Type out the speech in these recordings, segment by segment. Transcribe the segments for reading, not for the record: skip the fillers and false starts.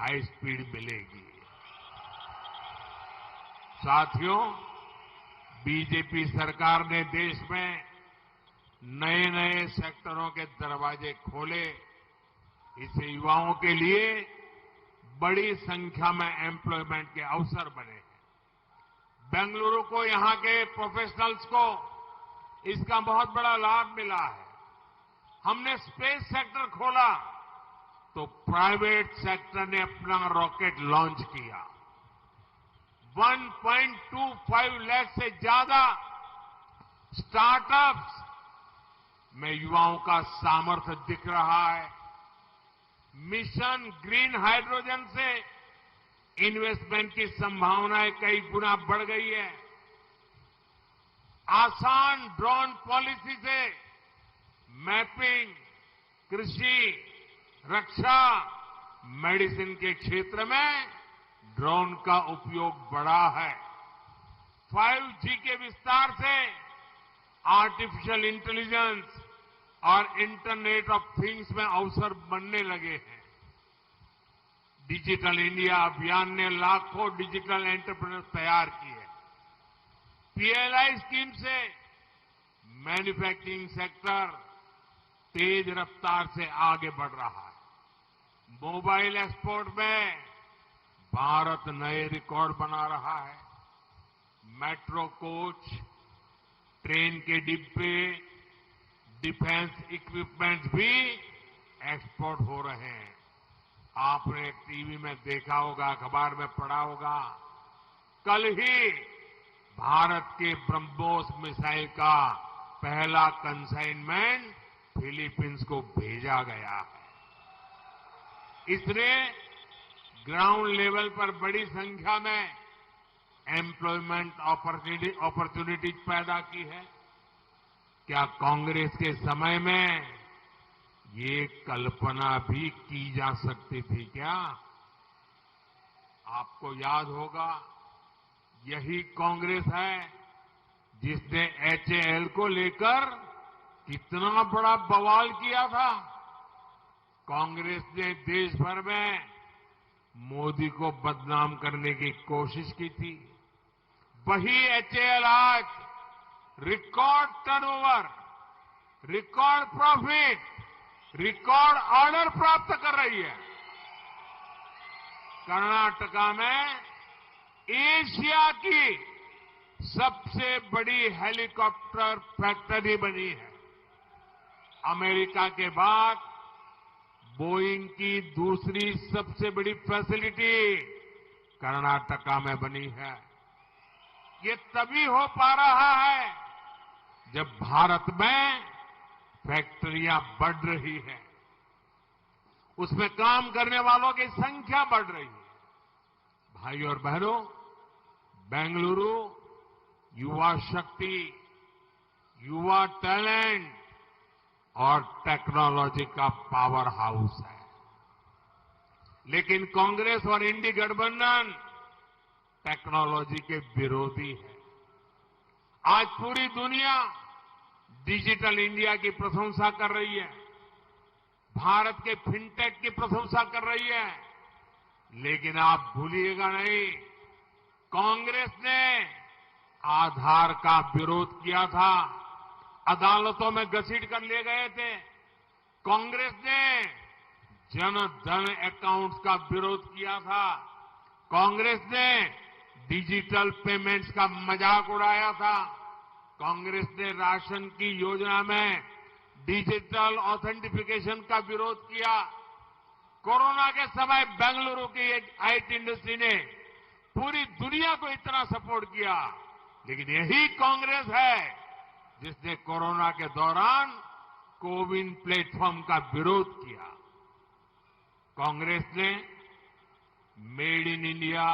High speed मिलेगी। साथियों, BJP सरकार ने देश में नए नए सेक्टरों के दरवाजे खोले। इससे युवाओं के लिए बड़ी संख्या में एम्प्लॉयमेंट के अवसर बने हैं। बेंगलुरु को, यहां के प्रोफेशनल्स को इसका बहुत बड़ा लाभ मिला है। हमने स्पेस सेक्टर खोला तो प्राइवेट सेक्टर ने अपना रॉकेट लॉन्च किया। 1.25 लाख से ज्यादा स्टार्टअप्स में युवाओं का सामर्थ्य दिख रहा है। मिशन ग्रीन हाइड्रोजन से इन्वेस्टमेंट की संभावनाएं कई गुना बढ़ गई है। आसान ड्रोन पॉलिसी से मैपिंग, कृषि, रक्षा, मेडिसिन के क्षेत्र में ड्रोन का उपयोग बढ़ा है। 5G के विस्तार से आर्टिफिशियल इंटेलिजेंस और इंटरनेट ऑफ थिंग्स में अवसर बनने लगे हैं। डिजिटल इंडिया अभियान ने लाखों डिजिटल एंटरप्रेन्योर्स तैयार किए। PLI स्कीम से मैन्युफैक्चरिंग सेक्टर तेज रफ्तार से आगे बढ़ रहा है। मोबाइल एक्सपोर्ट में भारत नए रिकॉर्ड बना रहा है। मेट्रो कोच, ट्रेन के डिब्बे, डिफेंस इक्विपमेंट्स भी एक्सपोर्ट हो रहे हैं। आपने टीवी में देखा होगा, अखबार में पढ़ा होगा, कल ही भारत के ब्रह्मोस मिसाइल का पहला कंसाइनमेंट फिलीपींस को भेजा गया है। इसने ग्राउंड लेवल पर बड़ी संख्या में एम्प्लॉयमेंट अपॉर्चुनिटीज पैदा की है। क्या कांग्रेस के समय में ये कल्पना भी की जा सकती थी क्या? आपको याद होगा, यही कांग्रेस है जिसने HAL को लेकर कितना बड़ा बवाल किया था। कांग्रेस ने देश भर में मोदी को बदनाम करने की कोशिश की थी। वही HAL आज record turnover, record profit, record order प्राप्त कर रही है। कर्नाटका में एशिया की सबसे बड़ी हेलीकॉप्टर फैक्ट्री बनी है। अमेरिका के बाद बोइंग की दूसरी सबसे बड़ी फैसिलिटी कर्नाटका में बनी है। ये तभी हो पा रहा है जब भारत में फैक्ट्रियां बढ़ रही हैं, उसमें काम करने वालों की संख्या बढ़ रही है। भाई और बहनों, बेंगलुरु युवा शक्ति, युवा टैलेंट और टेक्नोलॉजी का पावर हाउस है। लेकिन कांग्रेस और इंडी गठबंधन टेक्नोलॉजी के विरोधी है। आज पूरी दुनिया डिजिटल इंडिया की प्रशंसा कर रही है, भारत के फिनटेक की प्रशंसा कर रही है। लेकिन आप भूलिएगा नहीं, कांग्रेस ने आधार का विरोध किया था, अदालतों में घसीट कर ले गए थे। कांग्रेस ने जन धन अकाउंट्स का विरोध किया था। कांग्रेस ने डिजिटल पेमेंट्स का मजाक उड़ाया था। कांग्रेस ने राशन की योजना में डिजिटल ऑथेंटिफिकेशन का विरोध किया। कोरोना के समय बेंगलुरु की एक IT इंडस्ट्री ने पूरी दुनिया को इतना सपोर्ट किया। लेकिन यही कांग्रेस है जिसने कोरोना के दौरान कोविन प्लेटफॉर्म का विरोध किया। कांग्रेस ने made in India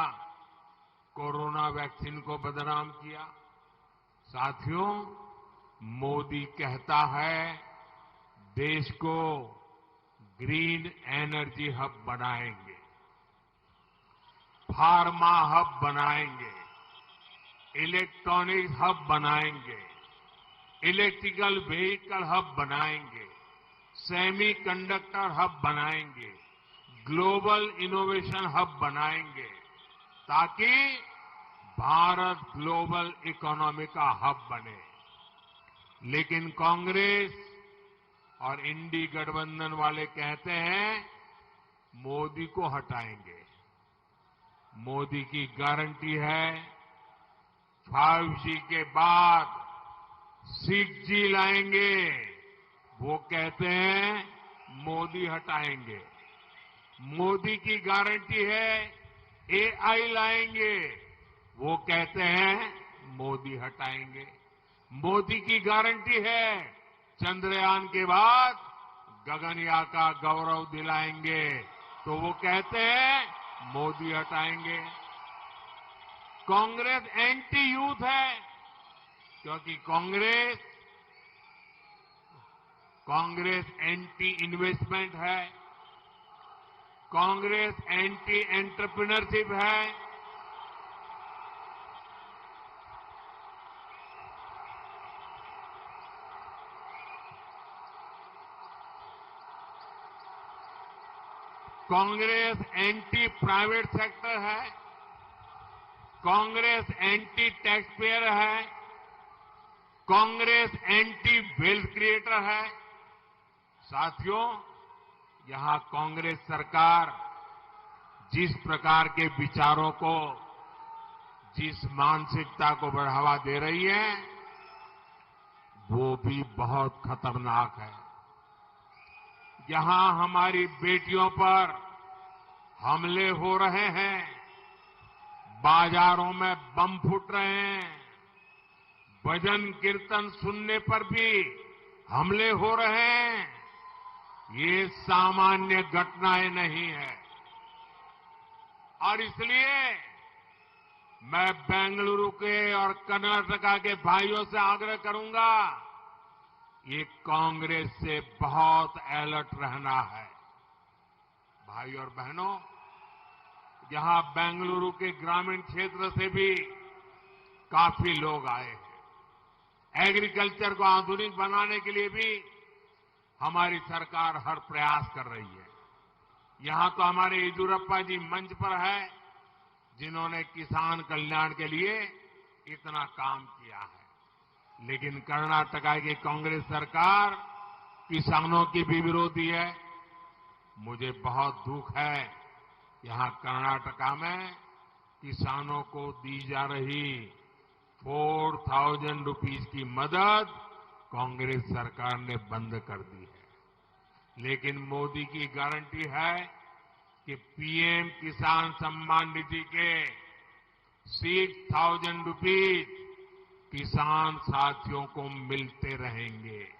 corona vaccine को बदनाम किया। साथियों, मोदी कहता है देश को ग्रीन एनर्जी हब बनाएंगे, फार्मा हब बनाएंगे, इलेक्ट्रॉनिक्स हब बनाएंगे, इलेक्ट्रिकल व्हीकल हब बनाएंगे, सेमीकंडक्टर हब बनाएंगे, ग्लोबल इनोवेशन हब बनाएंगे ताकि भारत ग्लोबल इकोनॉमी का हब बने। लेकिन कांग्रेस और इंडी गठबंधन वाले कहते हैं मोदी को हटाएंगे। मोदी की गारंटी है 5G के बाद 6G लाएंगे। वो कहते हैं मोदी हटाएंगे। मोदी की गारंटी है AI लाएंगे। वो कहते हैं मोदी हटाएंगे। मोदी की गारंटी है चंद्रयान के बाद गगनयान का गौरव दिलाएंगे। तो वो कहते हैं मोदी हटाएंगे। कांग्रेस एंटी यूथ है क्योंकि कांग्रेस एंटी इन्वेस्टमेंट है। कांग्रेस एंटी एंटरप्रेन्योरशिप है। कांग्रेस एंटी प्राइवेट सेक्टर है। कांग्रेस एंटी टैक्स पेयर है। कांग्रेस एंटी वेल्थ क्रिएटर है। साथियों, यहां कांग्रेस सरकार जिस प्रकार के विचारों को, जिस मानसिकता को बढ़ावा दे रही है वो भी बहुत खतरनाक है। जहां हमारी बेटियों पर हमले हो रहे हैं, बाजारों में बम फूट रहे हैं, भजन कीर्तन सुनने पर भी हमले हो रहे हैं, ये सामान्य घटनाएं नहीं है। और इसलिए मैं बेंगलुरु के और कर्नाटका के भाइयों से आग्रह करूंगा, ये कांग्रेस से बहुत अलर्ट रहना है। भाई और बहनों, यहां बेंगलुरु के ग्रामीण क्षेत्र से भी काफी लोग आए हैं। एग्रीकल्चर को आधुनिक बनाने के लिए भी हमारी सरकार हर प्रयास कर रही है। यहां तो हमारे येदियुरप्पा जी मंच पर है, जिन्होंने किसान कल्याण के लिए इतना काम किया है। लेकिन कर्नाटका की कांग्रेस सरकार किसानों की भी विरोधी है। मुझे बहुत दुख है, यहां कर्नाटका में किसानों को दी जा रही 4,000 रुपीस की मदद कांग्रेस सरकार ने बंद कर दी है। लेकिन मोदी की गारंटी है कि पीएम किसान सम्मान निधि के 6,000 रुपीस किसान साथियों को मिलते रहेंगे।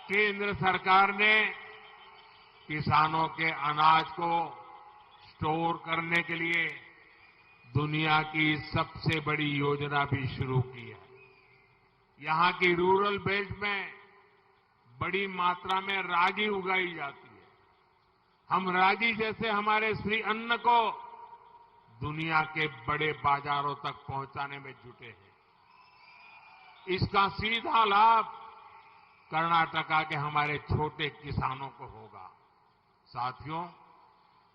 केंद्र सरकार ने किसानों के अनाज को स्टोर करने के लिए दुनिया की सबसे बड़ी योजना भी शुरू की है। यहां की रूरल बेल्ट में बड़ी मात्रा में रागी उगाई जाती है। हम रागी जैसे हमारे श्री अन्न को दुनिया के बड़े बाजारों तक पहुंचाने में जुटे हैं। इसका सीधा लाभ कर्नाटका के हमारे छोटे किसानों को होगा। साथियों,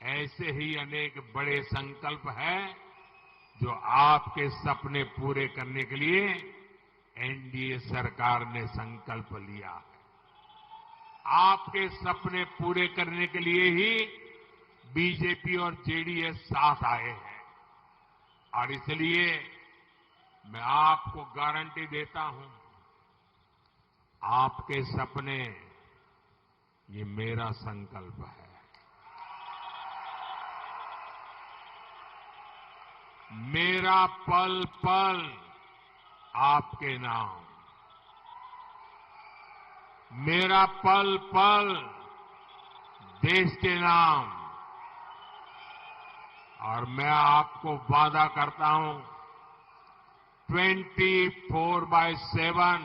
ऐसे ही अनेक बड़े संकल्प हैं जो आपके सपने पूरे करने के लिए एनडीए सरकार ने संकल्प लिया है। आपके सपने पूरे करने के लिए ही बीजेपी और जेडीएस साथ आए हैं। और इसलिए मैं आपको गारंटी देता हूं, आपके सपने ये मेरा संकल्प है। मेरा पल पल आपके नाम, मेरा पल पल देश के नाम। और मैं आपको वादा करता हूं 24/7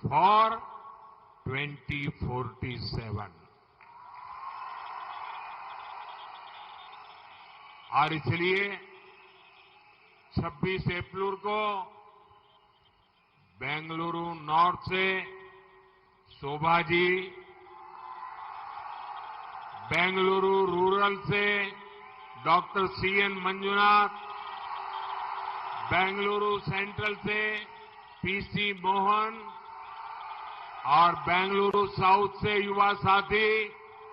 फॉर 2047। और इसलिए 26 अप्रैल को बेंगलुरु नॉर्थ से शोभा जी, बेंगलुरु रूरल से doctor CN Manjunath, Bengaluru central से पीसी मोहन और बेंगलुरु साउथ से युवा साथी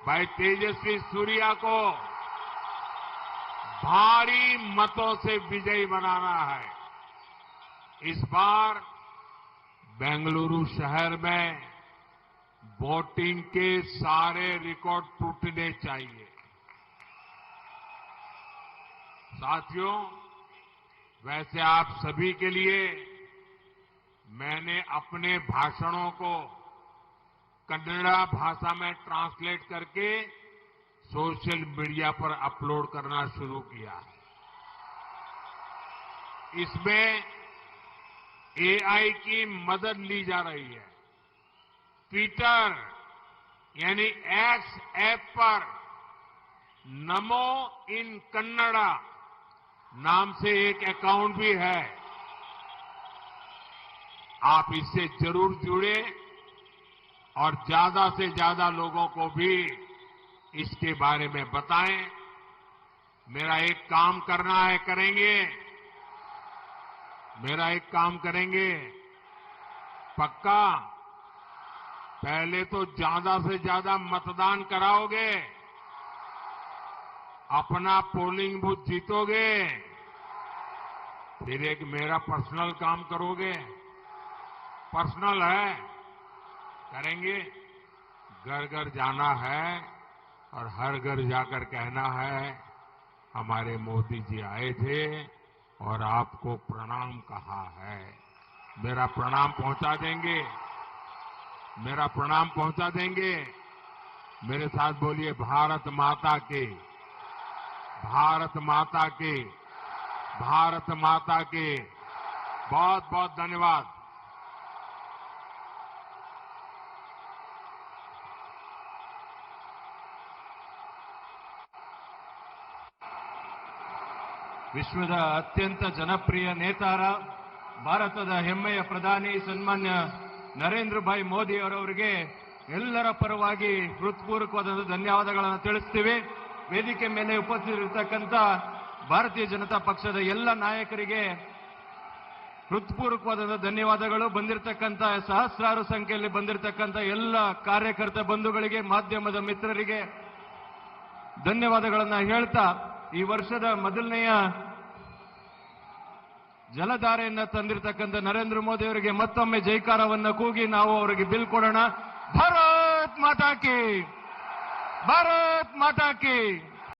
भाई तेजस्वी सूर्या को भारी मतों से विजयी बनाना है। इस बार बेंगलुरु शहर में वोटिंग के सारे रिकॉर्ड टूटने चाहिए। साथियों, वैसे आप सभी के लिए मैंने अपने भाषणों को कन्नड़ा भाषा में ट्रांसलेट करके सोशल मीडिया पर अपलोड करना शुरू किया है। इसमें एआई की मदद ली जा रही है। ट्विटर यानी एक्स ऐप पर नमो इन कन्नड़ा नाम से एक अकाउंट भी है। आप इससे जरूर जुड़े और ज्यादा से ज्यादा लोगों को भी इसके बारे में बताएं। मेरा एक काम करना है, करेंगे? मेरा एक काम करेंगे? पक्का? पहले तो ज्यादा से ज्यादा मतदान कराओगे, अपना पोलिंग बूथ जीतोगे, फिर एक मेरा पर्सनल काम करोगे। पर्सनल है, करेंगे? घर घर जाना है और हर घर जाकर कहना है हमारे मोदी जी आए थे और आपको प्रणाम कहा है। मेरा प्रणाम पहुंचा देंगे? मेरा प्रणाम पहुंचा देंगे? मेरे साथ बोलिए, भारत माता की, भारत माता की, भारत माता की। बहुत बहुत धन्यवाद। ವಿಶ್ವದ ಅತ್ಯಂತ ಜನಪ್ರಿಯ ನೇತಾರ, ಭಾರತದ ಹೆಮ್ಮೆಯ ಪ್ರಧಾನಿ ಸನ್ಮಾನ್ಯ ನರೇಂದ್ರ ಭಾಯ್ ಮೋದಿ ಅವರವರಿಗೆ ಎಲ್ಲರ ಪರವಾಗಿ ಹೃತ್ಪೂರ್ವಕವಾದ ಧನ್ಯವಾದಗಳನ್ನು ತಿಳಿಸ್ತೀವಿ. ವೇದಿಕೆ ಮೇಲೆ ಉಪಸ್ಥಿತರಿರತಕ್ಕಂಥ ಭಾರತೀಯ ಜನತಾ ಪಕ್ಷದ ಎಲ್ಲ ನಾಯಕರಿಗೆ ಹೃತ್ಪೂರ್ವಕವಾದ ಧನ್ಯವಾದಗಳು. ಬಂದಿರತಕ್ಕಂಥ ಸಹಸ್ರಾರು ಸಂಖ್ಯೆಯಲ್ಲಿ ಬಂದಿರತಕ್ಕಂಥ ಎಲ್ಲ ಕಾರ್ಯಕರ್ತ ಬಂಧುಗಳಿಗೆ, ಮಾಧ್ಯಮದ ಮಿತ್ರರಿಗೆ ಧನ್ಯವಾದಗಳನ್ನು ಹೇಳ್ತಾ, ಈ ವರ್ಷದ ಮೊದಲನೆಯ ಜಲಧಾರೆಯನ್ನ ತಂದಿರತಕ್ಕಂಥ ನರೇಂದ್ರ ಮೋದಿ ಅವರಿಗೆ ಮತ್ತೊಮ್ಮೆ ಜೈಕಾರವನ್ನು ಕೂಗಿ ನಾವು ಅವರಿಗೆ ಬಿಲ್ ಕೊಡೋಣ. ಭಾರತ್ ಮಾತಾ ಕಿ, ಭಾರತ್ ಮಾತಾ ಕಿ.